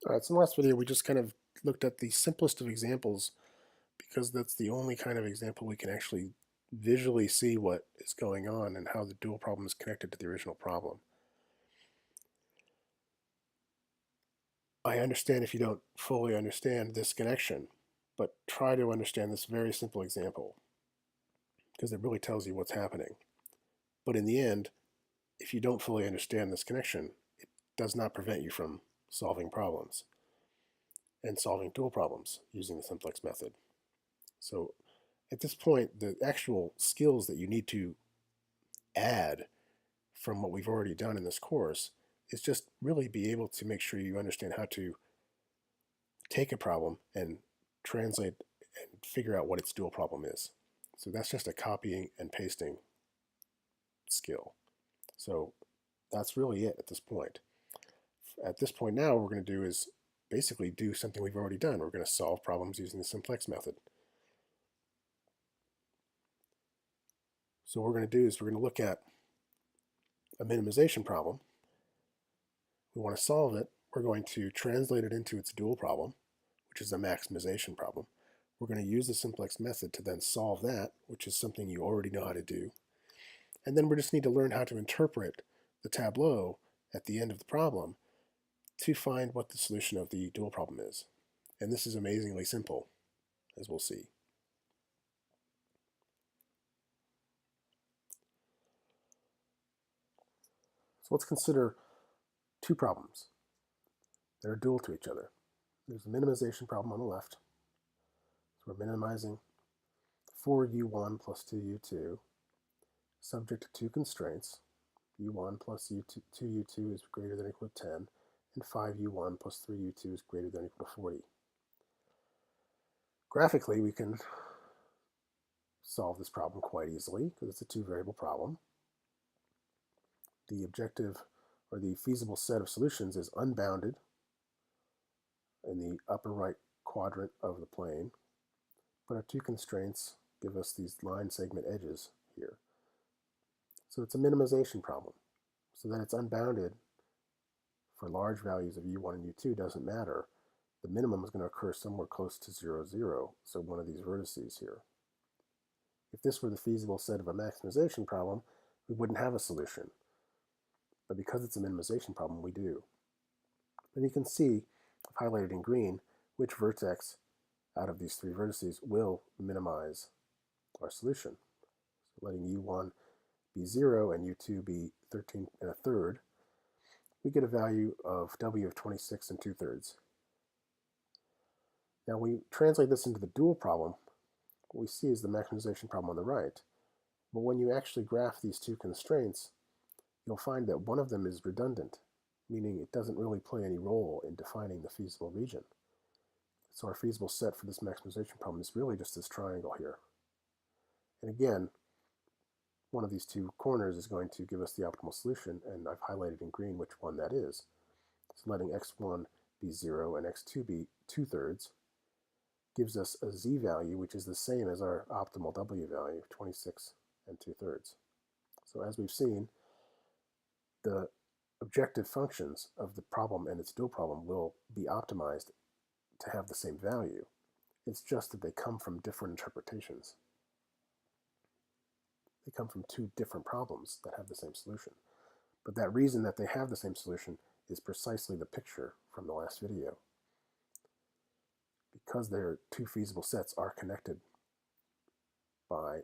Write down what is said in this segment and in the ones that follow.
All right, so in the last video, we just kind of looked at the simplest of examples because that's the only kind of example we can actually visually see what is going on and how the dual problem is connected to the original problem. I understand if you don't fully understand this connection, but try to understand this very simple example because it really tells you what's happening. But in the end, if you don't fully understand this connection, it does not prevent you from solving problems and solving dual problems using the simplex method. So at this point, the actual skills that you need to add from what we've already done in this course is just really be able to make sure you understand how to take a problem and translate and figure out what its dual problem is. So that's just a copying and pasting skill. So that's really it at this point. At this point now, what we're going to do is basically do something we've already done. We're going to solve problems using the simplex method. So what we're going to do is we're going to look at a minimization problem. We want to solve it. We're going to translate it into its dual problem, which is a maximization problem. We're going to use the simplex method to then solve that, which is something you already know how to do. And then we just need to learn how to interpret the tableau at the end of the problem to find what the solution of the dual problem is. And this is amazingly simple, as we'll see. So let's consider two problems that are dual to each other. There's a minimization problem on the left. So we're minimizing 4u1 plus 2u2 subject to two constraints. u1 plus 2u2 is greater than or equal to 10, and 5u1 plus 3u2 is greater than or equal to 40. Graphically, we can solve this problem quite easily because it's a two-variable problem. The objective or the feasible set of solutions is unbounded in the upper right quadrant of the plane, but our two constraints give us these line segment edges here. So it's a minimization problem. So that it's unbounded for large values of u1 and u2 doesn't matter. The minimum is going to occur somewhere close to 0, 0, so one of these vertices here. If this were the feasible set of a maximization problem, we wouldn't have a solution. But because it's a minimization problem, we do. And you can see, I've highlighted in green, which vertex out of these three vertices will minimize our solution. So letting u1 be 0 and u2 be 13 and a third, we get a value of w of 26 and 2/3. Now we translate this into the dual problem. What we see is the maximization problem on the right. But when you actually graph these two constraints, you'll find that one of them is redundant, meaning it doesn't really play any role in defining the feasible region. So our feasible set for this maximization problem is really just this triangle here. And again, one of these two corners is going to give us the optimal solution, and I've highlighted in green which one that is. So letting x1 be 0 and x2 be 2/3 gives us a z value which is the same as our optimal w value of 26 and 2/3. So as we've seen, the objective functions of the problem and its dual problem will be optimized to have the same value. It's just that they come from different interpretations. They come from two different problems that have the same solution. But that reason that they have the same solution is precisely the picture from the last video. Because their two feasible sets are connected by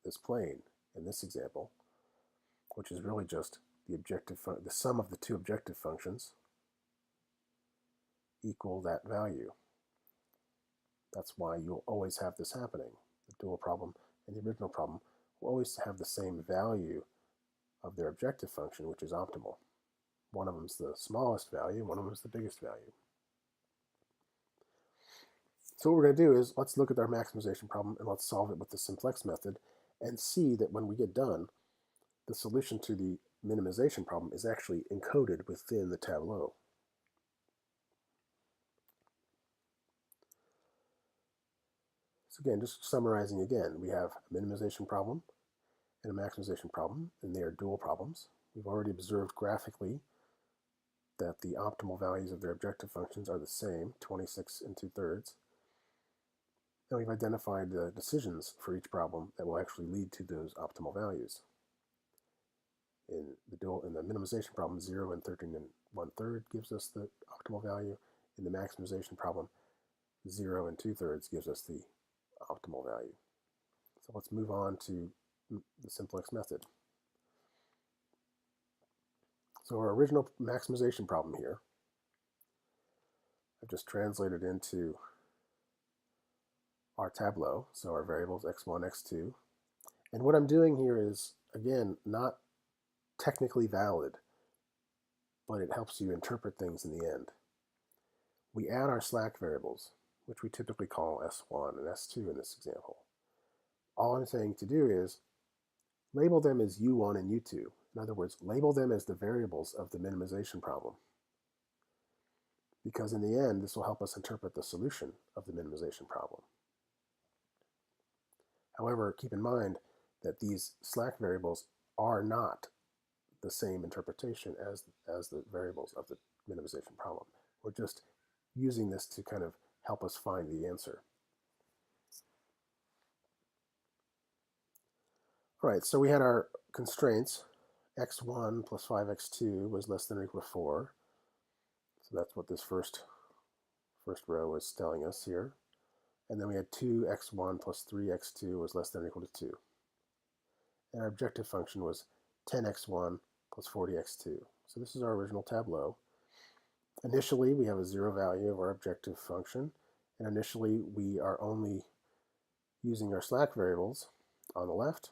this plane in this example, which is really just the sum of the two objective functions equal that value. That's why you'll always have this happening. The dual problem and the original problem will always have the same value of their objective function, which is optimal. One of them is the smallest value, one of them is the biggest value. So what we're going to do is let's look at our maximization problem and let's solve it with the simplex method and see that when we get done, the solution to the minimization problem is actually encoded within the tableau. So again, just summarizing again, we have a minimization problem and a maximization problem, and they are dual problems. We've already observed graphically that the optimal values of their objective functions are the same, 26 and 2/3. And we've identified the decisions for each problem that will actually lead to those optimal values. In the minimization problem, 0 and 13 and 1/3 gives us the optimal value. In the maximization problem, 0 and 2/3 gives us the optimal value. So let's move on to the simplex method. So our original maximization problem here, I've just translated into our tableau, so our variables x1, x2. And what I'm doing here is, again, not technically valid, but it helps you interpret things in the end. We add our slack variables, which we typically call S1 and S2 in this example. All I'm saying to do is label them as U1 and U2. In other words, label them as the variables of the minimization problem. Because in the end, this will help us interpret the solution of the minimization problem. However, keep in mind that these slack variables are not the same interpretation as the variables of the minimization problem. We're just using this to kind of help us find the answer. All right, so we had our constraints. X1 plus 5x2 was less than or equal to 4. So that's what this first row is telling us here. And then we had 2x1 plus 3x2 was less than or equal to 2. And our objective function was 10x1 plus 40x2. So this is our original tableau. Initially, we have a 0 value of our objective function. And initially, we are only using our slack variables on the left.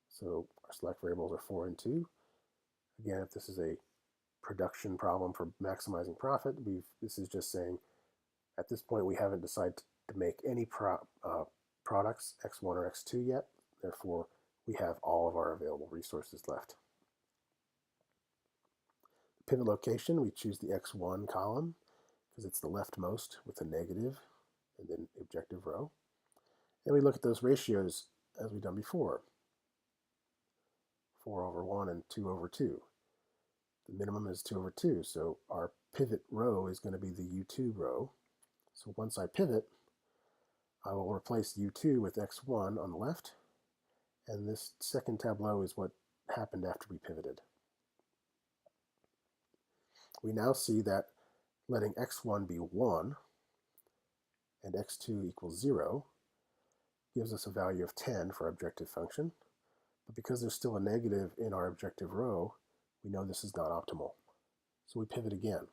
So our slack variables are 4 and 2. Again, if this is a production problem for maximizing profit, this is just saying at this point we haven't decided to make any products, x1 or x2 yet. Therefore, we have all of our available resources left. The pivot location, we choose the x1 column because it's the leftmost with a negative and then the objective row. And we look at those ratios as we've done before. 4 over 1 and 2 over 2. The minimum is 2 over 2, so our pivot row is going to be the U2 row. So once I pivot, I will replace U2 with X1 on the left, and this second tableau is what happened after we pivoted. We now see that letting X1 be 1 and X2 equals 0 gives us a value of 10 for our objective function, but because there's still a negative in our objective row, we know this is not optimal. So we pivot again.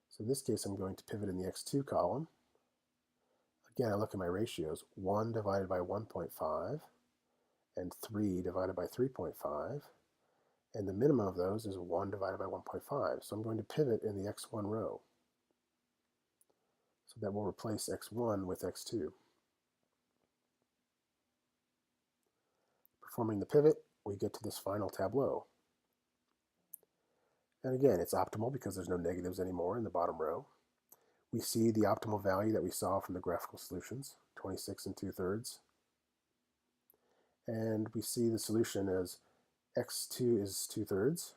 So in this case, I'm going to pivot in the x2 column. Again, I look at my ratios, 1 divided by 1.5 and 3 divided by 3.5. And the minimum of those is 1 divided by 1.5. So I'm going to pivot in the x1 row. So that will replace x1 with x2. Performing the pivot, we get to this final tableau. And again, it's optimal because there's no negatives anymore in the bottom row. We see the optimal value that we saw from the graphical solutions, 26 and 2/3. And we see the solution as x2 is 2/3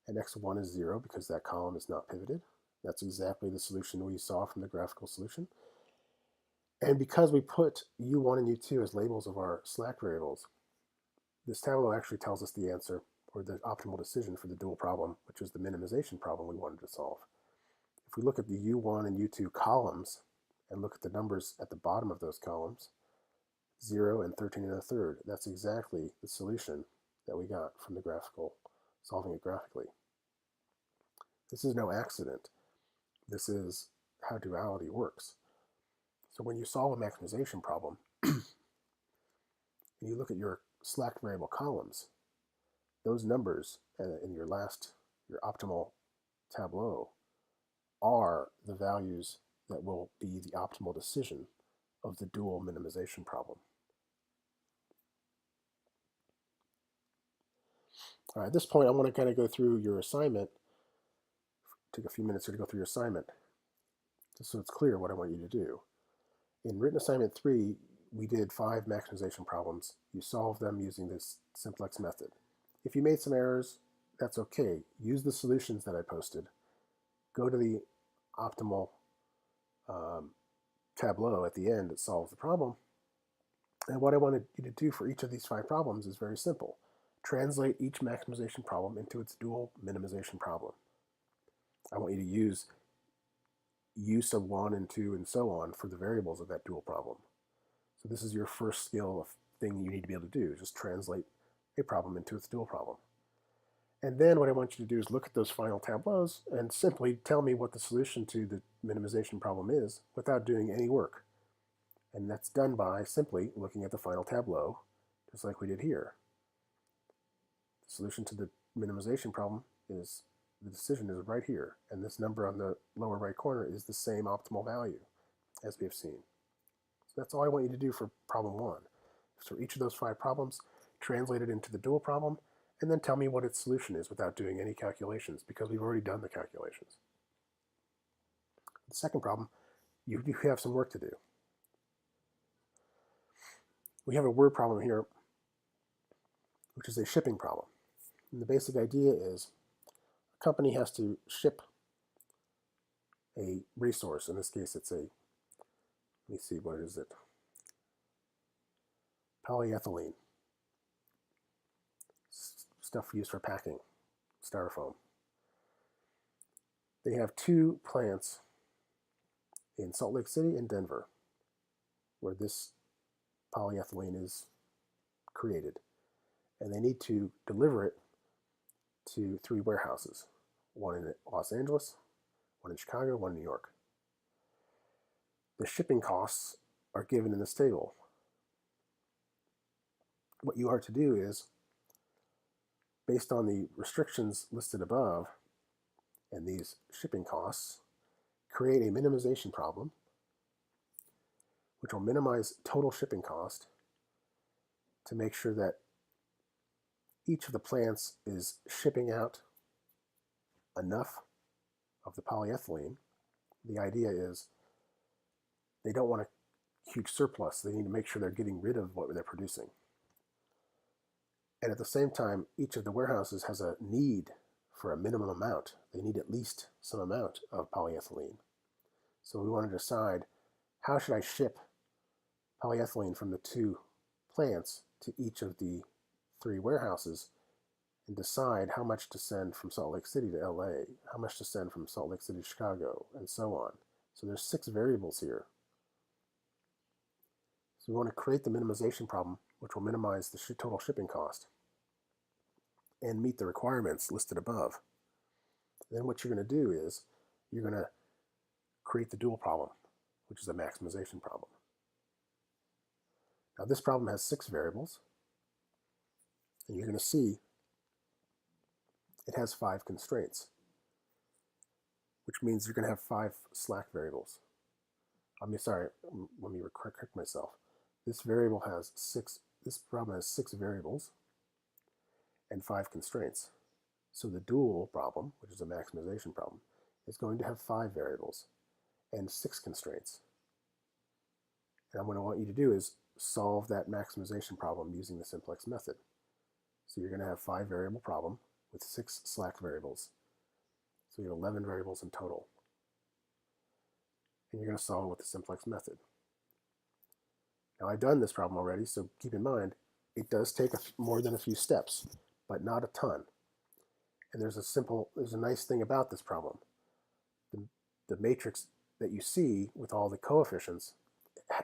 and x1 is 0 because that column is not pivoted. That's exactly the solution we saw from the graphical solution. And because we put u1 and u2 as labels of our slack variables, this tableau actually tells us the answer or the optimal decision for the dual problem, which is the minimization problem we wanted to solve. If we look at the u1 and u2 columns and look at the numbers at the bottom of those columns, 0 and 13 and 1/3, that's exactly the solution that we got from the graphical, solving it graphically. This is no accident. This is how duality works. So when you solve a maximization problem, and you look at your slack variable columns, those numbers in your optimal tableau are the values that will be the optimal decision of the dual minimization problem. All right, at this point, I want to kind of go through your assignment, take a few minutes here to go through your assignment, just so it's clear what I want you to do. In written assignment 3, we did 5 maximization problems. You solved them using this simplex method. If you made some errors, that's okay. Use the solutions that I posted. Go to the optimal um, tableau at the end that solves the problem. And what I wanted you to do for each of these 5 problems is very simple. Translate each maximization problem into its dual minimization problem. I want you to use u sub 1 and 2 and so on for the variables of that dual problem. So this is your first skill of thing you need to be able to do, just translate a problem into its dual problem. And then what I want you to do is look at those final tableaus and simply tell me what the solution to the minimization problem is without doing any work. And that's done by simply looking at the final tableau, just like we did here. The solution to the minimization problem is, the decision is right here, and this number on the lower right corner is the same optimal value as we have seen. So that's all I want you to do for problem 1. So each of those 5 problems, translate it into the dual problem, and then tell me what its solution is without doing any calculations, because we've already done the calculations. The second problem, you have some work to do. We have a word problem here, which is a shipping problem. And the basic idea is a company has to ship a resource. In this case, it's a, let me see, what is it? Polyethylene. Stuff used for packing, styrofoam. They have 2 plants in Salt Lake City and Denver where this polyethylene is created. And they need to deliver it to 3 warehouses, one in Los Angeles, one in Chicago, one in New York. The shipping costs are given in this table. What you are to do is, based on the restrictions listed above and these shipping costs, create a minimization problem which will minimize total shipping cost to make sure that each of the plants is shipping out enough of the polyethylene. The idea is they don't want a huge surplus. They need to make sure they're getting rid of what they're producing. And at the same time, each of the warehouses has a need for a minimum amount. They need at least some amount of polyethylene. So we want to decide, how should I ship polyethylene from the 2 plants to each of the 3 warehouses, and decide how much to send from Salt Lake City to LA, how much to send from Salt Lake City to Chicago, and so on. So there's 6 variables here. So we want to create the minimization problem, which will minimize the total shipping cost and meet the requirements listed above. Then what you're going to do is, you're going to create the dual problem, which is a maximization problem. Now this problem has 6 variables, and you're going to see it has 5 constraints, which means you're going to have 5 slack variables. Let me correct myself. This variable has 6, this problem has 6 variables and 5 constraints. So the dual problem, which is a maximization problem, is going to have 5 variables and 6 constraints. And what I want you to do is solve that maximization problem using the simplex method. So you're going to have 5 variable problem with 6 slack variables. So you have 11 variables in total. And you're going to solve it with the simplex method. Now I've done this problem already, so keep in mind, it does take more than a few steps, but not a ton. And there's a nice thing about this problem. The matrix that you see with all the coefficients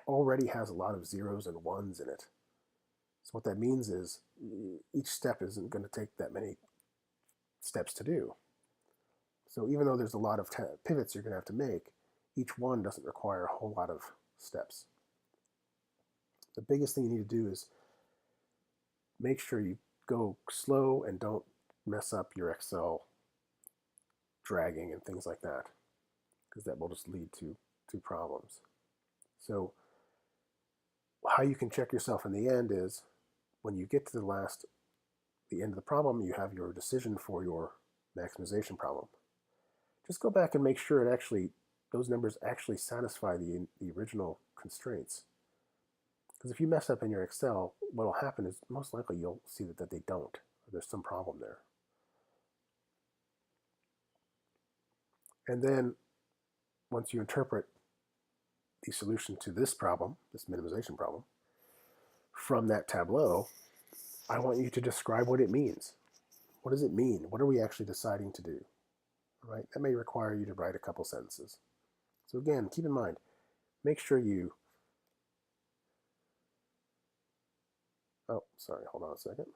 already has a lot of zeros and ones in it. So what that means is each step isn't going to take that many steps to do. So even though there's a lot of pivots you're going to have to make, each one doesn't require a whole lot of steps. The biggest thing you need to do is make sure you go slow and don't mess up your Excel dragging and things like that, because that will just lead to problems. So how you can check yourself in the end is, when you get to the end of the problem, you have your decision for your maximization problem. Just go back and make sure those numbers actually satisfy the original constraints. Because if you mess up in your Excel, what will happen is most likely you'll see that they don't, or there's some problem there. And then once you interpret the solution to this problem, this minimization problem, from that tableau, I want you to describe what it means. What does it mean? What are we actually deciding to do? Right? That may require you to write a couple sentences. So again, keep in mind, make sure you, oh, sorry, hold on a second.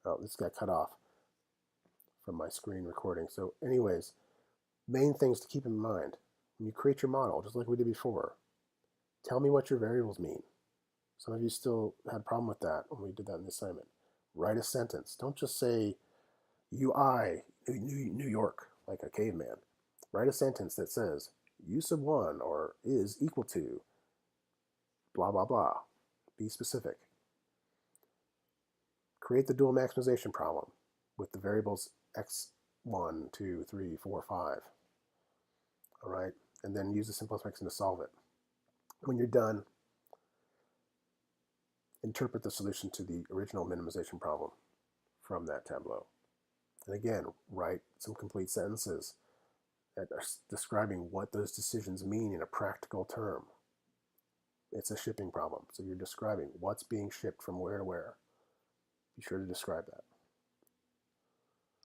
Oh, this got cut off from my screen recording. So anyways, main things to keep in mind when you create your model, just like we did before, tell me what your variables mean. Some of you still had a problem with that when we did that in the assignment. Write a sentence. Don't just say UI, New York, like a caveman. Write a sentence that says u sub 1 or is equal to blah, blah, blah. Be specific. Create the dual maximization problem with the variables x1, 2, 3, 4, 5. All right? And then use the simplest function to solve it. When you're done, interpret the solution to the original minimization problem from that tableau. And again, write some complete sentences that are describing what those decisions mean in a practical term. It's a shipping problem, so you're describing what's being shipped from where to where. Be sure to describe that.